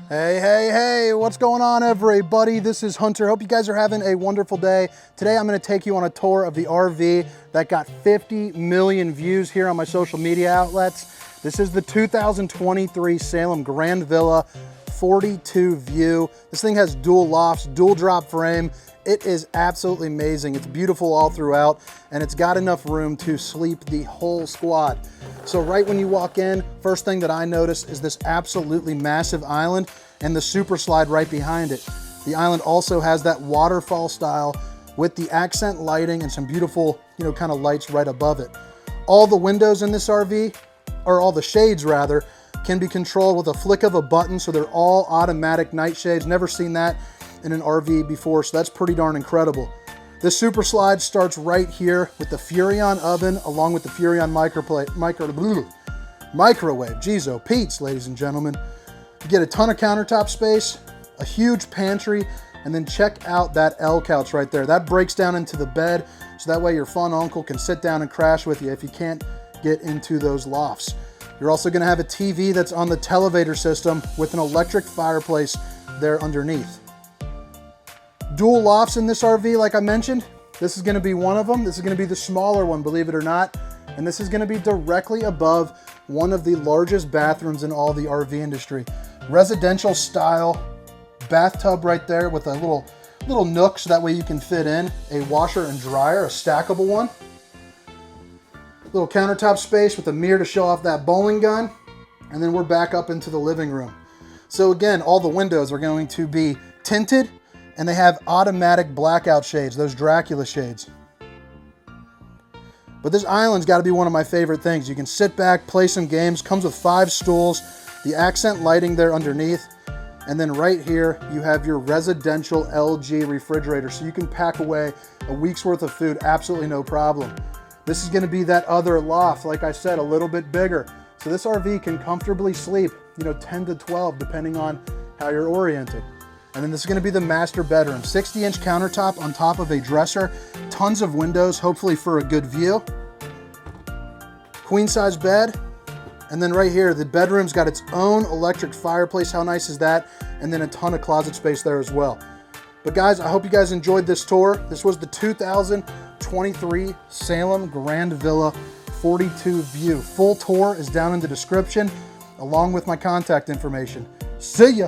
Hey, hey, hey, what's going on, everybody? This is Hunter. Hope you guys are having a wonderful day. Today, I'm gonna take you on a tour of the RV that got 50 million views here on my social media outlets. This is the 2023 Salem Grand Villa 42 View. This thing has dual lofts, dual drop frame. It is absolutely amazing. It's beautiful all throughout, and it's got enough room to sleep the whole squad. So right when you walk in, first thing that I notice is this absolutely massive island and the super slide right behind it. The island also has that waterfall style with the accent lighting and some beautiful, kind of lights right above it. All the windows in this RV, or all the shades rather, can be controlled with a flick of a button, so they're all automatic night shades. Never seen that in an RV before, so that's pretty darn incredible. This super slide starts right here with the Furrion oven along with the Furrion microwave. Jeez, Pete's, ladies and gentlemen. You get a ton of countertop space, a huge pantry, and then check out that L couch right there. That breaks down into the bed, so that way your fun uncle can sit down and crash with you if you can't get into those lofts. You're also gonna have a TV that's on the televator system with an electric fireplace there underneath. Dual lofts in this RV, like I mentioned. This is gonna be one of them. This is gonna be the smaller one, believe it or not. And this is gonna be directly above one of the largest bathrooms in all the RV industry. Residential style bathtub right there with a little nook so that way you can fit in a washer and dryer, a stackable one. Little countertop space with a mirror to show off that bowling gun. And then we're back up into the living room. So again, all the windows are going to be tinted, and they have automatic blackout shades, those Dracula shades. But this island's got to be one of my favorite things. You can sit back, play some games, comes with 5 stools, the accent lighting there underneath, and then right here you have your residential LG refrigerator, so you can pack away a week's worth of food, absolutely no problem. This is going to be that other loft, like I said, a little bit bigger. So this RV can comfortably sleep, 10 to 12, depending on how you're oriented. And then this is gonna be the master bedroom. 60-inch countertop on top of a dresser, tons of windows, hopefully for a good view. Queen size bed. And then right here, the bedroom's got its own electric fireplace. How nice is that? And then a ton of closet space there as well. But guys, I hope you guys enjoyed this tour. This was the 2023 Salem Grand Villa 42 View. Full tour is down in the description, along with my contact information. See ya.